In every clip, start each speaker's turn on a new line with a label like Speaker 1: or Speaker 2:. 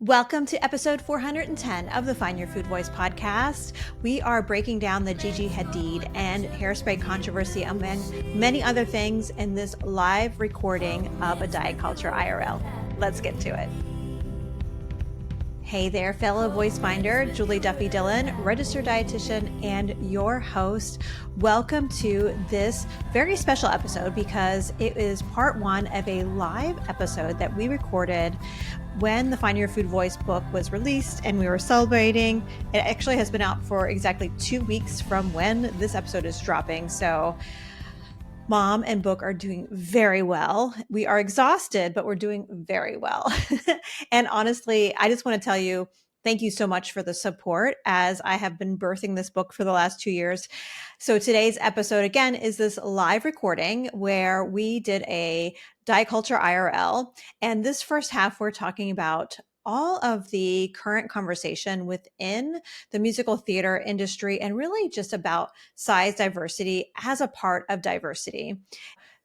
Speaker 1: Welcome to episode 410 of the Find Your Food Voice podcast. We are breaking down the Gigi Hadid and hairspray controversy, among many other things, in this live recording of a Diet Culture IRL. Let's get to it. Hey there, fellow voice finder. Julie Duffy Dillon, registered dietitian and your host. Welcome to this very special episode because it is part one of a live episode that we recorded when the Find Your Food Voice book was released and we were celebrating. It actually has been out for exactly 2 weeks from when this episode is dropping. So Mom and book are doing very well. We are exhausted, but we're doing very well. And honestly, I just want to tell you, thank you so much for the support as I have been birthing this book for the last 2 years. So today's episode, again, is this live recording where we did a Diet Culture IRL. And this first half, we're talking about all of the current conversation within the musical theater industry and really just about size diversity as a part of diversity.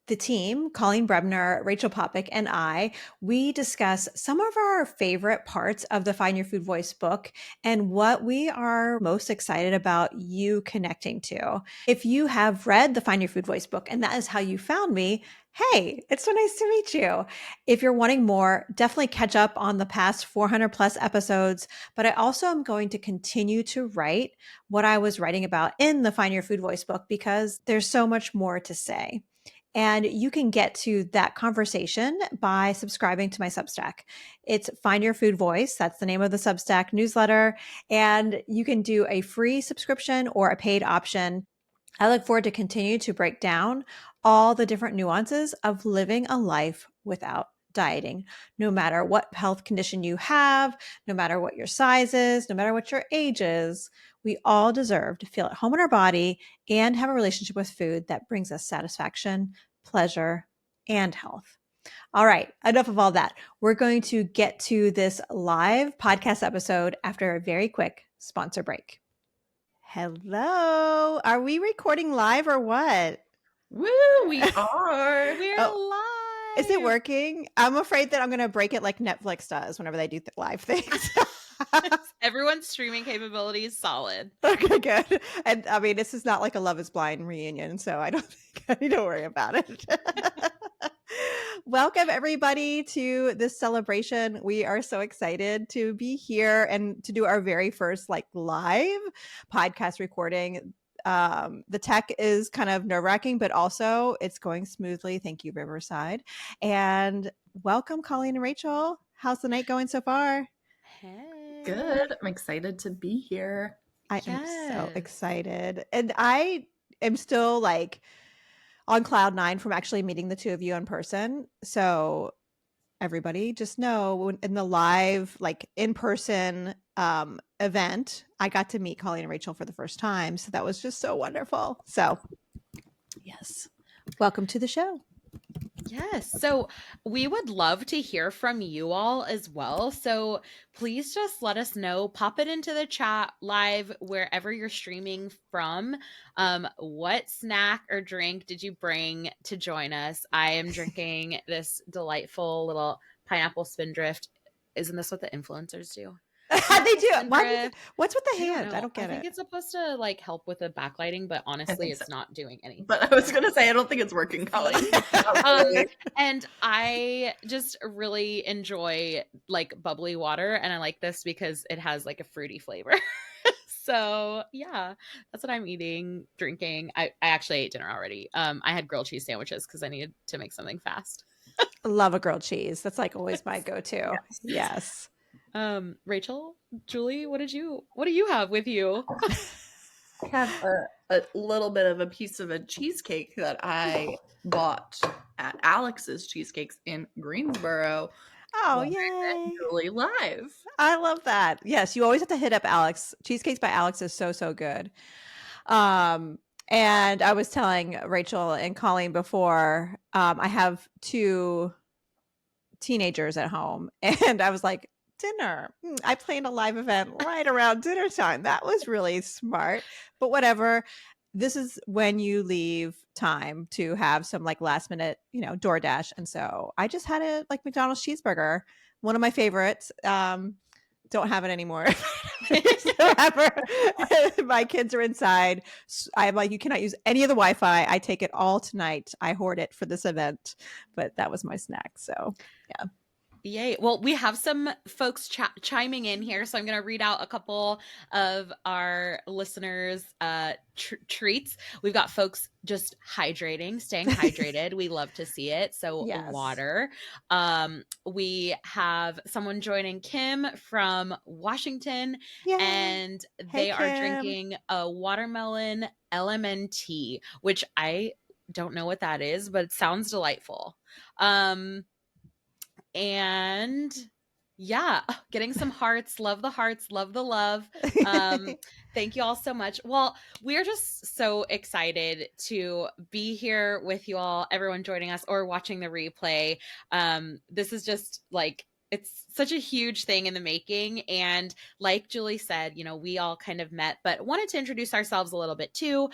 Speaker 1: The team, Colleen Brebner, Rachel Popick, and I, we discuss some of our favorite parts of the Find Your Food Voice book and what we are most excited about you connecting to. If you have read the Find Your Food Voice book and that is how you found me, hey, it's so nice to meet you. If you're wanting more, definitely catch up on the past 400 plus episodes. But I also am going to continue to write what I was writing about in the Find Your Food Voice book because there's so much more to say. And you can get to that conversation by subscribing to my Substack. It's Find Your Food Voice. That's the name of the Substack newsletter. And you can do a free subscription or a paid option. I look forward to continue to break down all the different nuances of living a life without dieting. No matter what health condition you have, no matter what your size is, no matter what your age is, we all deserve to feel at home in our body and have a relationship with food that brings us satisfaction, pleasure, and health. All right, enough of all that. We're going to get to this live podcast episode after a very quick sponsor break. Hello. Are we recording live or what?
Speaker 2: Woo, we are.
Speaker 1: We're live. Is it working? I'm afraid that I'm going to break it like Netflix does whenever they do live things.
Speaker 2: Everyone's streaming capability is solid.
Speaker 1: Okay, good. And I mean, this is not like a Love is Blind reunion, so I don't think I need to worry about it. Welcome, everybody, to this celebration. We are so excited to be here and to do our very first live podcast recording. The tech is kind of nerve-wracking, but also it's going smoothly. Thank you, Riverside. And welcome, Colleen and Rachel. How's the night going so far?
Speaker 2: Hey.
Speaker 3: Good. I'm excited to be here.
Speaker 1: I am so excited. And I am still on cloud nine from actually meeting the two of you in person. So everybody just know in the live, in-person event, I got to meet Colleen and Rachel for the first time. So that was just so wonderful. So yes, welcome to the show.
Speaker 2: Yes. So we would love to hear from you all as well. So please just let us know, pop it into the chat live wherever you're streaming from. What snack or drink did you bring to join us? I am drinking this delightful little pineapple spindrift. Isn't this what the influencers do?
Speaker 1: They do. What's with the hand? I don't get it.
Speaker 2: I think it's supposed to help with the backlighting, but honestly, it's not doing anything.
Speaker 3: But I was going to say, I don't think it's working, Colleen.
Speaker 2: And I just really enjoy bubbly water. And I like this because it has a fruity flavor. So yeah, that's what I'm eating, drinking. I actually ate dinner already. I had grilled cheese sandwiches because I needed to make something fast.
Speaker 1: Love a grilled cheese. That's always my go-to. Yes.
Speaker 2: Rachel, Julie, what do you have with you?
Speaker 3: I have a little bit of a piece of a cheesecake that I bought at Alex's Cheesecakes in Greensboro.
Speaker 1: Oh, yay.
Speaker 3: Julie live.
Speaker 1: I love that. Yes, you always have to hit up Alex. Cheesecakes by Alex is so, so good. And I was telling Rachel and Colleen before, I have 2 teenagers at home, and I was like, dinner. I planned a live event right around dinner time. That was really smart, but whatever. This is when you leave time to have some last minute, DoorDash. And so I just had a McDonald's cheeseburger one of my favorites. Don't have it anymore. My kids are inside. I'm like, you cannot use any of the Wi-Fi. I take it all tonight. I hoard it for this event, but that was my snack. So yeah.
Speaker 2: Yay. Well, we have some folks chiming in here, so I'm going to read out a couple of our listeners' treats. We've got folks just hydrating, staying hydrated. We love to see it. So
Speaker 1: Yes.
Speaker 2: water. We have someone joining, Kim from Washington,
Speaker 1: Yay.
Speaker 2: and
Speaker 1: Hey,
Speaker 2: they are
Speaker 1: Kim.
Speaker 2: drinking a watermelon LMNT, which I don't know what that is, but it sounds delightful. And yeah, getting some hearts. Love the hearts. Love the love. Thank you all so much. Well, we're just so excited to be here with you all, everyone joining us or watching the replay. This is just like, it's such a huge thing in the making. And like Julie said, you know, we all kind of met, but wanted to introduce ourselves a little bit too.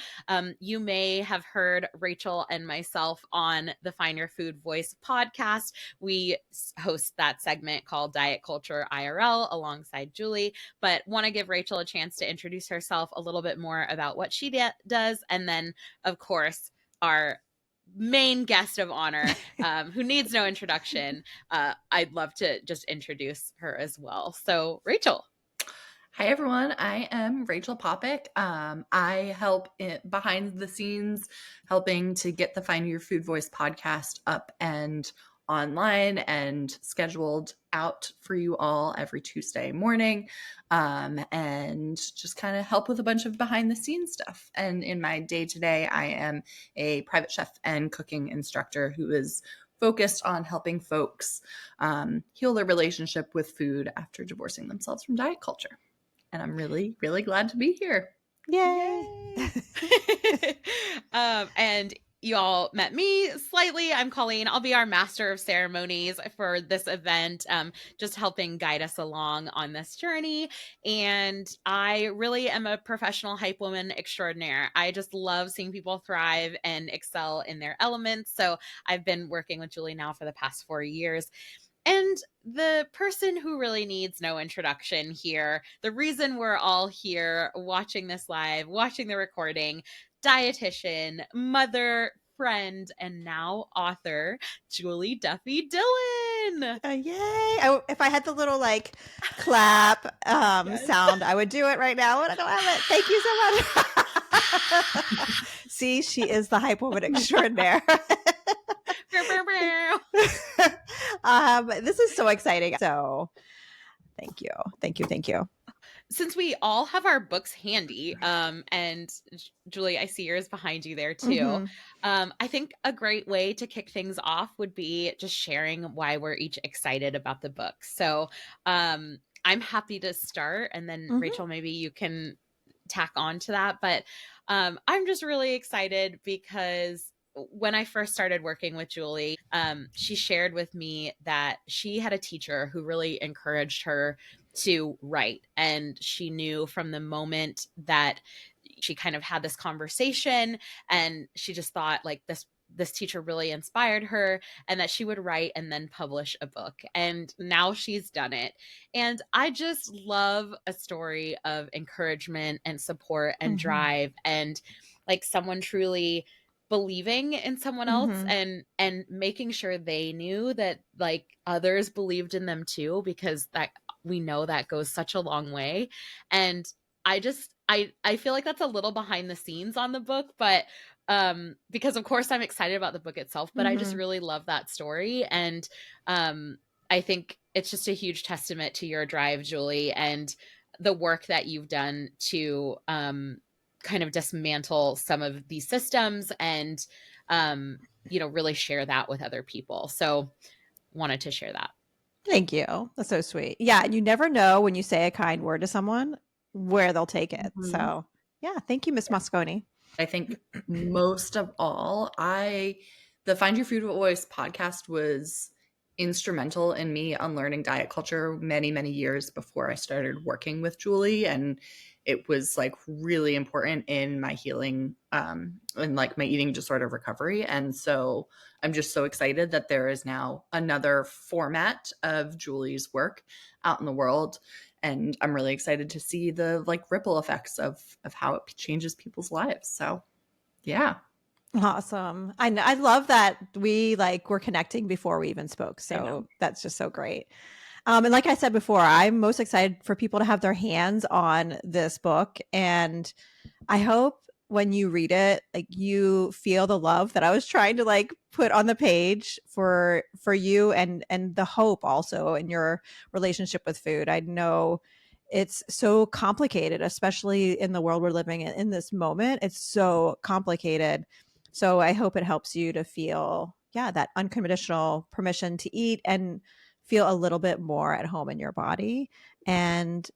Speaker 2: You may have heard Rachel and myself on the Find Your Food Voice podcast. We host that segment called Diet Culture IRL alongside Julie, but want to give Rachel a chance to introduce herself a little bit more about what she does. And then, of course, our main guest of honor, who needs no introduction. I'd love to just introduce her as well. So, Rachel.
Speaker 3: Hi, everyone. I am Rachel Popick. I help behind the scenes, helping to get the Find Your Food Voice podcast up and online and scheduled out for you all every Tuesday morning, and just kind of help with a bunch of behind the scenes stuff. And in my day-to-day, I am a private chef and cooking instructor who is focused on helping folks heal their relationship with food after divorcing themselves from diet culture. And I'm really, really glad to be here.
Speaker 1: Yay.
Speaker 2: And you all met me slightly. I'm Colleen. I'll be our master of ceremonies for this event, just helping guide us along on this journey. And I really am a professional hype woman extraordinaire. I just love seeing people thrive and excel in their elements. So I've been working with Julie now for the past 4 years. And the person who really needs no introduction here, the reason we're all here watching this live, watching the recording, dietitian, mother, friend, and now author, Julie Duffy Dillon.
Speaker 1: Yay. If I had the little like clap sound, I would do it right now, but I don't have it. Thank you so much. See, she is the hype woman extraordinaire. This is so exciting. So thank you.
Speaker 2: Since we all have our books handy, and Julie, I see yours behind you there too. I think a great way to kick things off would be just sharing why we're each excited about the book. So I'm happy to start, and then Rachel, maybe you can tack on to that. But I'm just really excited because when I first started working with Julie, she shared with me that she had a teacher who really encouraged her to write. And she knew from the moment that she kind of had this conversation, and she just thought like this teacher really inspired her, and that she would write and then publish a book. And now she's done it. And I just love a story of encouragement and support and drive, and like someone truly believing in someone else and making sure they knew that like others believed in them too, because that we know that goes such a long way. And I feel like that's a little behind the scenes on the book, but because of course I'm excited about the book itself, but I just really love that story. And I think it's just a huge testament to your drive, Julie, and the work that you've done to kind of dismantle some of these systems and, really share that with other people. So wanted to share that.
Speaker 1: Thank you. That's so sweet. Yeah. And you never know when you say a kind word to someone where they'll take it. So yeah. Thank you, Miss Mosconi.
Speaker 3: I think most of all, the Find Your Food Voice podcast was instrumental in me unlearning diet culture many, many years before I started working with Julie. And it was like really important in my healing and like my eating disorder recovery. And so I'm just so excited that there is now another format of Julie's work out in the world. And I'm really excited to see the like ripple effects of how it changes people's lives. So yeah.
Speaker 1: Awesome. I love that we like were connecting before we even spoke. So that's just so great. And like I said before, I'm most excited for people to have their hands on this book. And I hope when you read it, like you feel the love that I was trying to like put on the page for you, and the hope also in your relationship with food. I know it's so complicated, especially in the world we're living in this moment. It's so complicated. So I hope it helps you to feel, that unconditional permission to eat and feel a little bit more at home in your body. And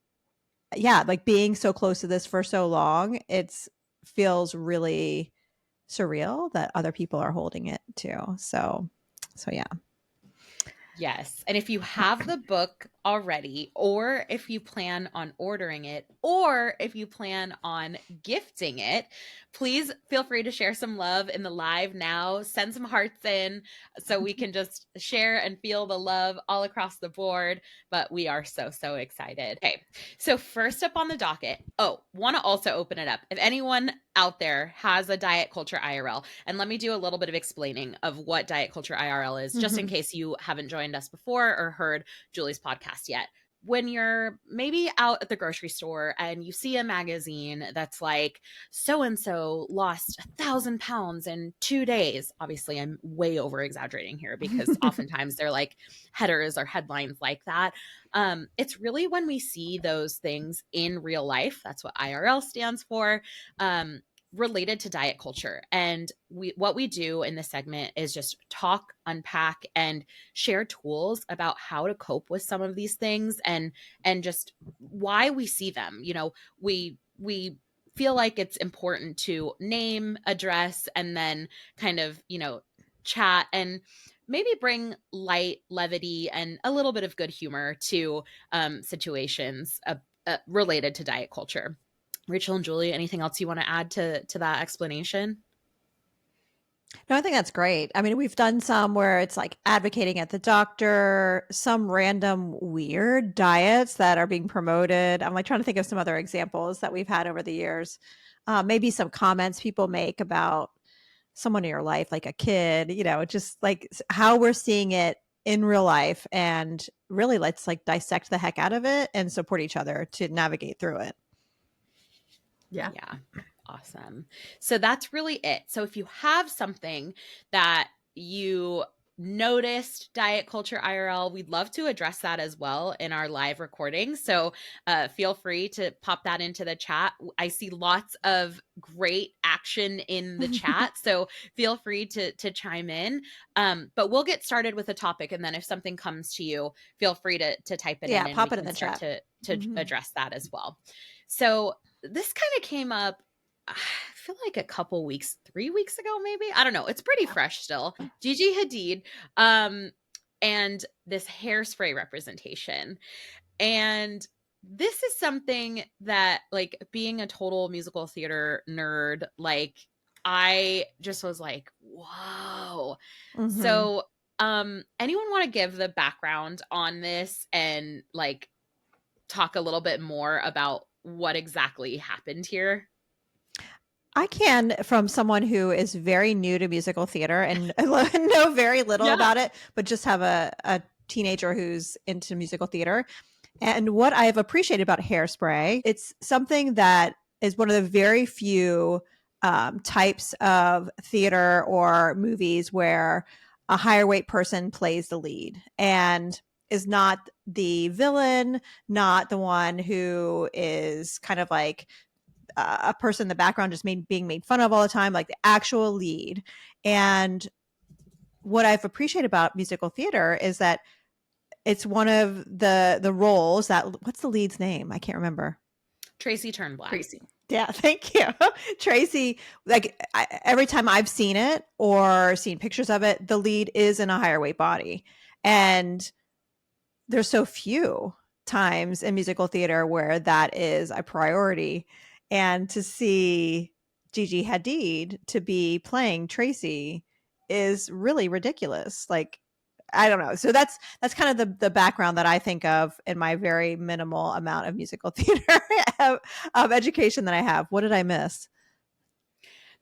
Speaker 1: like being so close to this for so long, it's feels really surreal that other people are holding it too. So yeah.
Speaker 2: Yes. And if you have the book already, or if you plan on ordering it, or if you plan on gifting it, please feel free to share some love in the live now. Send some hearts in so we can just share and feel the love all across the board. But we are so, so excited. Okay. So first up on the docket, want to also open it up. If anyone out there has a Diet Culture IRL, and let me do a little bit of explaining of what Diet Culture IRL is, just in case you haven't joined us before or heard Julie's podcast yet. When you're maybe out at the grocery store and you see a magazine that's like, so-and-so lost 1,000 pounds in 2 days. Obviously, I'm way over exaggerating here because oftentimes they're like headers or headlines like that. It's really when we see those things in real life, that's what IRL stands for, related to diet culture. And what we do in this segment is just talk, unpack, and share tools about how to cope with some of these things and just why we see them. You know, we feel like it's important to name, address, and then kind of, chat and maybe bring light, levity, and a little bit of good humor to situations related to diet culture. Rachel and Julie, anything else you want to add to that explanation?
Speaker 1: No, I think that's great. I mean, we've done some where it's like advocating at the doctor, some random weird diets that are being promoted. I'm like trying to think of some other examples that we've had over the years. Maybe some comments people make about someone in your life, like a kid, just like how we're seeing it in real life. And really, let's like dissect the heck out of it and support each other to navigate through it.
Speaker 2: Yeah. Awesome. So that's really it. So if you have something that you noticed Diet Culture IRL, we'd love to address that as well in our live recording. So feel free to pop that into the chat. I see lots of great action in the chat, so feel free to chime in. But we'll get started with a topic, and then if something comes to you, feel free to type it in.
Speaker 1: Pop it in the chat
Speaker 2: to address that as well. So this kind of came up, I feel like a couple weeks, 3 weeks ago, maybe. I don't know. It's pretty fresh still. Gigi Hadid, and this hairspray representation. And this is something that, like, being a total musical theater nerd, like, I just was like, whoa. So, anyone want to give the background on this and, like, talk a little bit more about what exactly happened here?
Speaker 1: I can, from someone who is very new to musical theater and know very little about it, but just have a teenager who's into musical theater. And what I've appreciated about Hairspray, it's something that is one of the very few types of theater or movies where a higher weight person plays the lead and is not the villain, not the one who is kind of like a person in the background just being made fun of all the time, like the actual lead. And what I've appreciated about musical theater is that it's one of the roles that, what's the lead's name? I can't remember.
Speaker 2: Tracy Turnblad.
Speaker 3: Tracy.
Speaker 1: Yeah, thank you. Tracy, like every time I've seen it or seen pictures of it, the lead is in a higher weight body. And there's so few times in musical theater where that is a priority. And to see Gigi Hadid to be playing Tracy is really ridiculous. Like, I don't know. So that's kind of the background that I think of in my very minimal amount of musical theater of education that I have. What did I miss?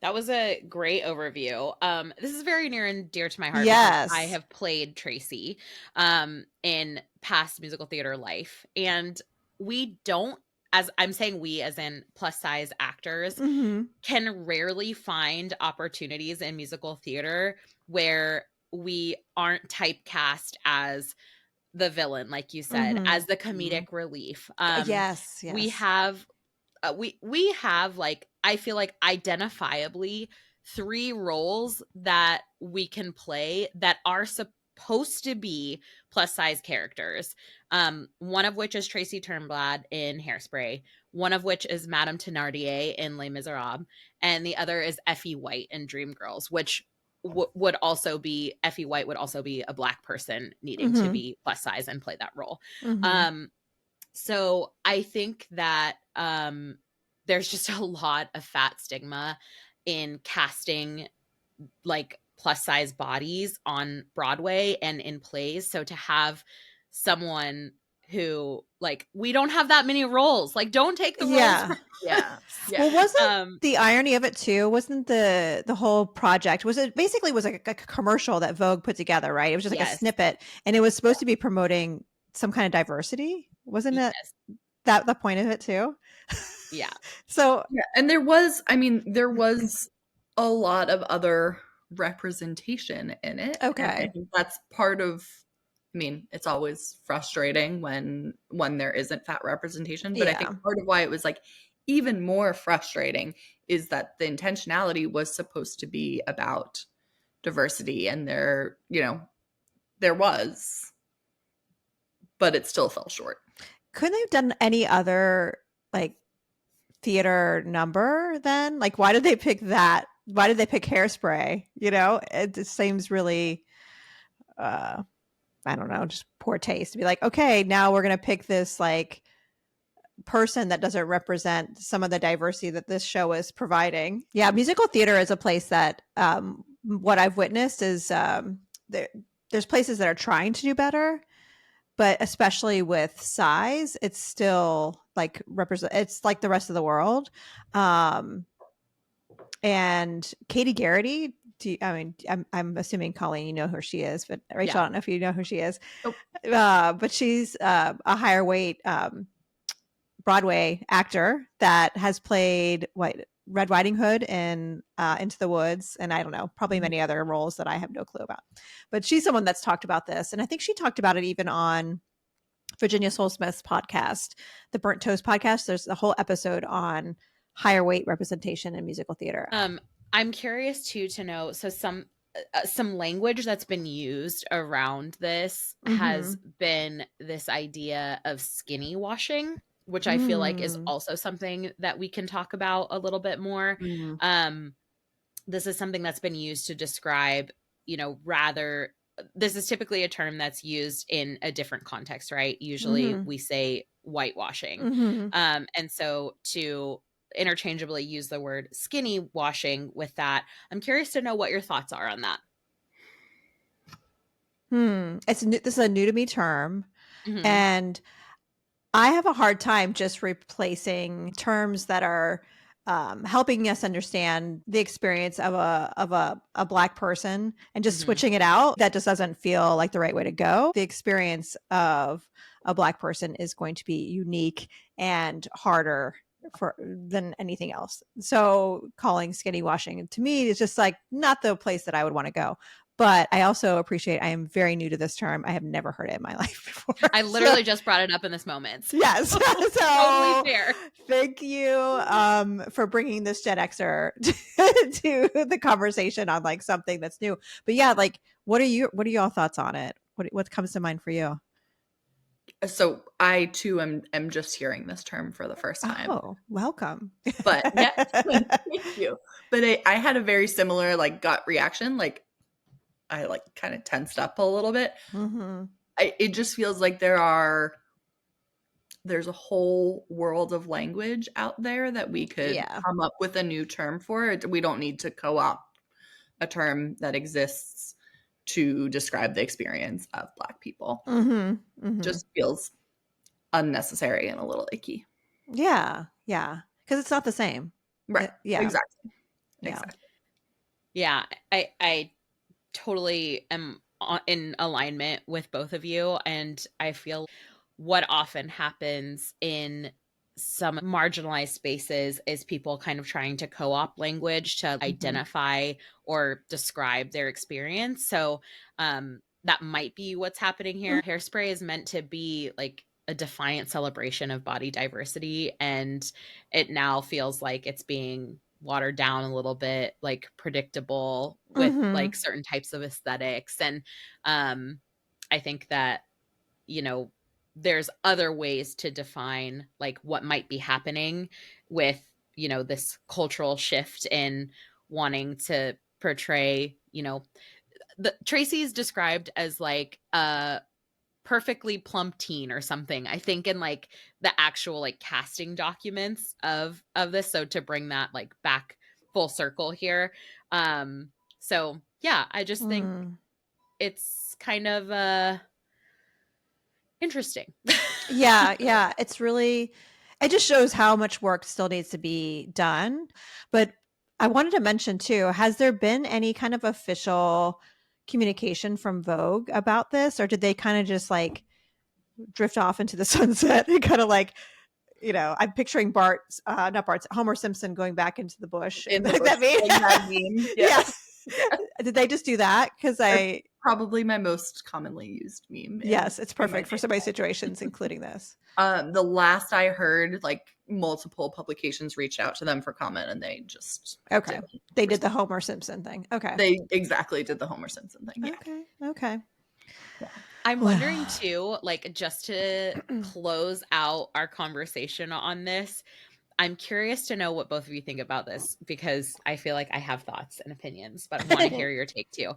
Speaker 2: That was a great overview. This is very near and dear to my heart
Speaker 1: Yes.
Speaker 2: because I have played Tracy in past musical theater life. And we don't, as I'm saying we as in plus size actors,
Speaker 1: Mm-hmm.
Speaker 2: can rarely find opportunities in musical theater where we aren't typecast as the villain, like you said,
Speaker 1: Mm-hmm.
Speaker 2: as the comedic relief.
Speaker 1: Yes.
Speaker 2: We have we have like, I feel like identifiably 3 roles that we can play that are supposed to be plus size characters. One of which is Tracy Turnblad in Hairspray, one of which is Madame Thénardier in Les Miserables, and the other is Effie White in Dreamgirls, which would also be, Effie White would also be a Black person needing to be plus size and play that role.
Speaker 1: Mm-hmm.
Speaker 2: So I think that there's just a lot of fat stigma in casting like plus size bodies on Broadway and in plays. So to have someone who, like, we don't have that many roles, like, don't take the roles from
Speaker 3: Yeah.
Speaker 1: Well, wasn't the irony of it too? Wasn't the whole project, was it basically was like a commercial that Vogue put together, right? It was just like a
Speaker 2: Yes.
Speaker 1: snippet, and it was supposed to be promoting some kind of diversity, wasn't it?
Speaker 2: Yes.
Speaker 1: That the point of it too?
Speaker 2: Yeah.
Speaker 1: So
Speaker 3: Yeah, and there was a lot of other representation in it. And I
Speaker 1: Okay.
Speaker 3: think that's part of, I mean, it's always frustrating when there isn't fat representation, but I
Speaker 1: Yeah.
Speaker 3: think part of why it was like even more frustrating is that the intentionality was supposed to be about diversity, and there was, but it still fell short.
Speaker 1: Couldn't they have done any other like theater number then? Like, why did they pick that? Why did they pick Hairspray? You know, it just seems really I don't know, just poor taste to be like, okay, now we're gonna pick this like person that doesn't represent some of the diversity that this show is providing. Yeah, musical theater is a place that what I've witnessed is there's places that are trying to do better, but especially with size, it's still like it's like the rest of the world. And Katie Garrity, I'm assuming Colleen, you know who she is, but Rachel, I don't know if you know who she is.
Speaker 3: Nope.
Speaker 1: But she's a higher weight Broadway actor that has played Red Riding Hood in Into the Woods, and I don't know, probably many other roles that I have no clue about. But she's someone that's talked about this, and I think she talked about it even on Virginia Soulsmith's podcast, the Burnt Toast podcast. There's a whole episode on higher weight representation in musical theater.
Speaker 2: I'm curious too to know, so some language that's been used around this has been this idea of skinny washing, which I feel like is also something that we can talk about a little bit more. This is something that's been used to describe, this is typically a term that's used in a different context, right? Usually we say whitewashing. And so to interchangeably use the word skinny washing with that, I'm curious to know what your thoughts are on that.
Speaker 1: This is a new to me term. And I have a hard time just replacing terms that are helping us understand the experience of a Black person and just switching it out. That just doesn't feel like the right way to go. The experience of a Black person is going to be unique and harder than anything else. So calling skinny washing to me is just like not the place that I would want to go. But I also appreciate, I am very new to this term. I have never heard it in my life before.
Speaker 2: I literally just brought it up in this moment.
Speaker 1: Yes. So
Speaker 2: totally fair.
Speaker 1: Thank you for bringing this Gen Xer to the conversation on like something that's new. But yeah, like what are y'all thoughts on it? What comes to mind for you?
Speaker 3: So I too am just hearing this term for the first time.
Speaker 1: Oh, welcome.
Speaker 3: But yes, thank you. But I had a very similar like gut reaction. Like, I like kind of tensed up a little bit.
Speaker 1: Mm-hmm.
Speaker 3: It just feels like there's a whole world of language out there that we could
Speaker 1: Yeah.
Speaker 3: come up with a new term for it. We don't need to co-opt a term that exists to describe the experience of Black people.
Speaker 1: Mm-hmm. Mm-hmm.
Speaker 3: Just feels unnecessary and a little icky.
Speaker 1: Yeah. Yeah. Because it's not the same.
Speaker 3: Right.
Speaker 1: Yeah.
Speaker 3: Exactly.
Speaker 1: Yeah.
Speaker 3: Exactly.
Speaker 2: Yeah, I totally am in alignment with both of you. And I feel what often happens in some marginalized spaces is people kind of trying to co-opt language to identify or describe their experience. So that might be what's happening here. Hairspray is meant to be like a defiant celebration of body diversity, and it now feels like it's being watered down a little bit, like predictable with
Speaker 1: Mm-hmm.
Speaker 2: like certain types of aesthetics. And I think that, you know, there's other ways to define like what might be happening with, you know, this cultural shift in wanting to portray, you know, Tracy's described as like a perfectly plump teen or something, I think, in like the actual like casting documents of this. So to bring that like back full circle here. So yeah, I just think it's kind of interesting.
Speaker 1: Yeah. Yeah. It's really, it just shows how much work still needs to be done. But I wanted to mention too, has there been any kind of official communication from Vogue about this? Or did they kind of just like drift off into the sunset and kind of like, you know, I'm picturing Homer Simpson going back into the bush.
Speaker 3: In the
Speaker 1: Like
Speaker 3: bush,
Speaker 1: that meme.
Speaker 3: that meme.
Speaker 1: Yeah.
Speaker 3: Yeah.
Speaker 1: Did they just do that? Because
Speaker 3: Probably my most commonly used meme.
Speaker 1: Yes, it's perfect for so many situations, including this.
Speaker 3: The last I heard, like multiple publications reached out to them for comment, and they just
Speaker 1: They did the Homer Simpson thing. Okay.
Speaker 3: They exactly did the Homer Simpson thing. Yeah.
Speaker 1: Okay.
Speaker 3: Yeah.
Speaker 2: I'm wondering too, like just to close out our conversation on this, I'm curious to know what both of you think about this, because I feel like I have thoughts and opinions, but I want to hear your take too.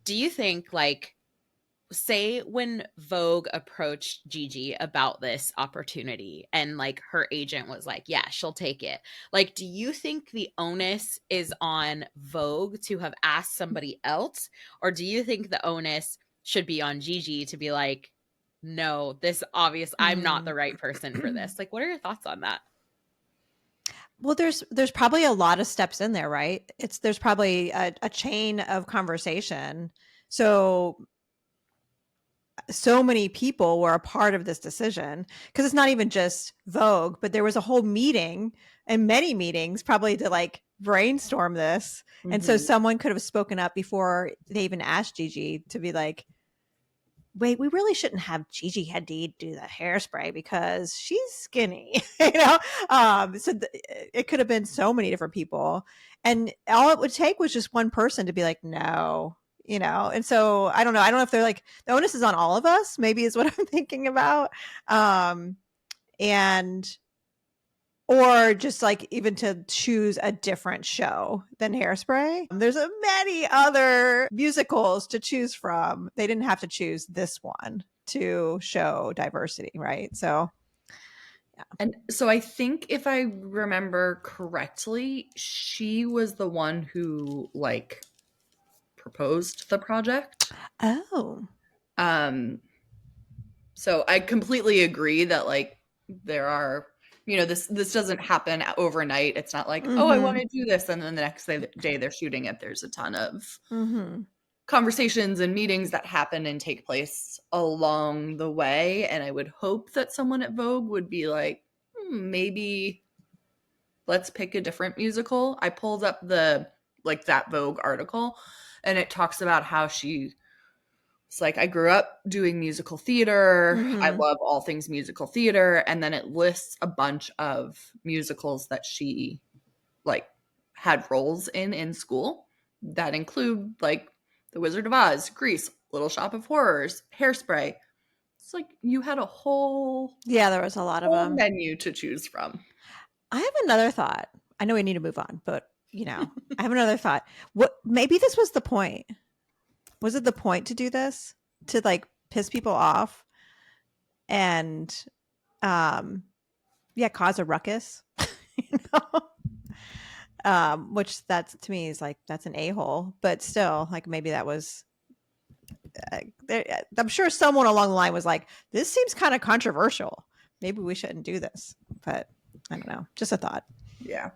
Speaker 2: Do you think, like, say when Vogue approached Gigi about this opportunity and like her agent was like, yeah, she'll take it. Like, do you think the onus is on Vogue to have asked somebody else? Or do you think the onus should be on Gigi to be like, no, this obvious, I'm not the right person for this? Like, what are your thoughts on that?
Speaker 1: Well, there's probably a lot of steps in there, right? There's probably a chain of conversation. So many people were a part of this decision, because it's not even just Vogue, but there was a whole meeting and many meetings probably to like brainstorm this. Mm-hmm. And so someone could have spoken up before they even asked Gigi to be like, wait, we really shouldn't have Gigi Hadid do the hairspray because she's skinny, you know? It could have been so many different people. And all it would take was just one person to be like, no, you know? And so I don't know. I don't know if they're like, the onus is on all of us, maybe is what I'm thinking about. Or just like even to choose a different show than Hairspray. There's many other musicals to choose from. They didn't have to choose this one to show diversity, right? So,
Speaker 3: yeah. And so I think if I remember correctly, she was the one who like proposed the project.
Speaker 1: Oh.
Speaker 3: So I completely agree that like there are, you know, this doesn't happen overnight. It's not like, oh, I want to do this, and then the next day they're shooting it. There's a ton of conversations and meetings that happen and take place along the way. And I would hope that someone at Vogue would be like, maybe let's pick a different musical. I pulled up that Vogue article, and it talks about how it's like, I grew up doing musical theater. I love all things musical theater. And then it lists a bunch of musicals that she like had roles in school that include like The Wizard of Oz, Grease, Little Shop of Horrors, Hairspray. It's like you had a whole
Speaker 1: there was a lot of them
Speaker 3: menu to choose from.
Speaker 1: I have another thought. I know we need to move on, but you know, I have another thought. Maybe this was the point. Was it the point to do this to like piss people off and cause a ruckus? You know? Which that's to me is like that's an a-hole, but still like maybe that was I'm sure someone along the line was like, this seems kind of controversial, maybe we shouldn't do this, but I don't know, just a thought.
Speaker 2: Yeah.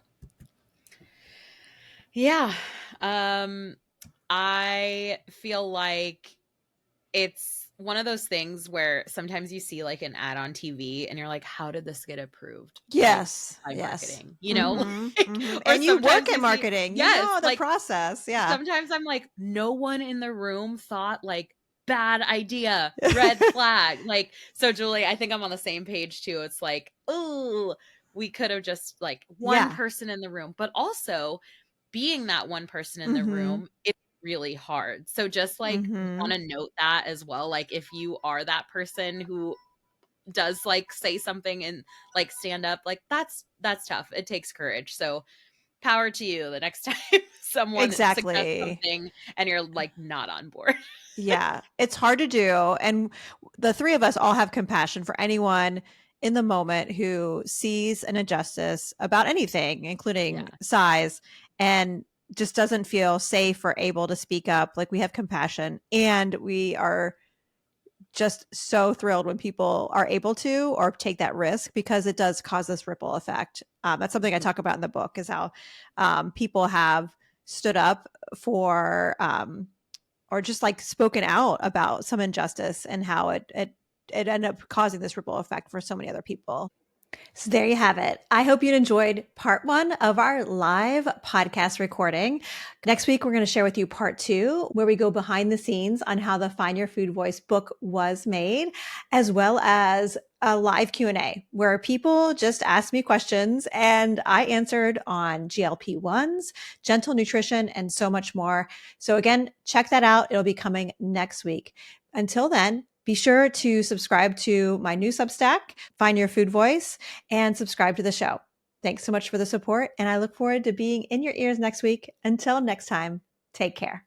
Speaker 2: I feel like it's one of those things where sometimes you see like an ad on TV and you're like, how did this get approved?
Speaker 1: Yes.
Speaker 2: By
Speaker 1: Yes.
Speaker 2: marketing, you know?
Speaker 1: Or
Speaker 2: And
Speaker 1: you work in marketing.
Speaker 2: Yes,
Speaker 1: You know the
Speaker 2: like,
Speaker 1: process. Yeah.
Speaker 2: sometimes I'm like, no one in the room thought like bad idea, red flag. Like, so Julie, I think I'm on the same page too. It's like, oh, we could have just like one person in the room, but also being that one person in the room, it's really hard. So just like want to note that as well. Like if you are that person who does like say something and like stand up, like that's tough. It takes courage. So power to you the next time someone suggests something and you're like not on board.
Speaker 1: Yeah, it's hard to do. And the three of us all have compassion for anyone in the moment who sees an injustice about anything, including size, and just doesn't feel safe or able to speak up. Like we have compassion, and we are just so thrilled when people are able to or take that risk, because it does cause this ripple effect. That's something I talk about in the book, is how people have stood up for or just like spoken out about some injustice, and how it ended up causing this ripple effect for so many other people. So there you have it. I hope you enjoyed part 1 of our live podcast recording. Next week, we're going to share with you part 2, where we go behind the scenes on how the Find Your Food Voice book was made, as well as a live Q&A where people just asked me questions and I answered on GLP-1s, gentle nutrition, and so much more. So again, check that out. It'll be coming next week. Until then, be sure to subscribe to my new Substack, Find Your Food Voice, and subscribe to the show. Thanks so much for the support, and I look forward to being in your ears next week. Until next time, take care.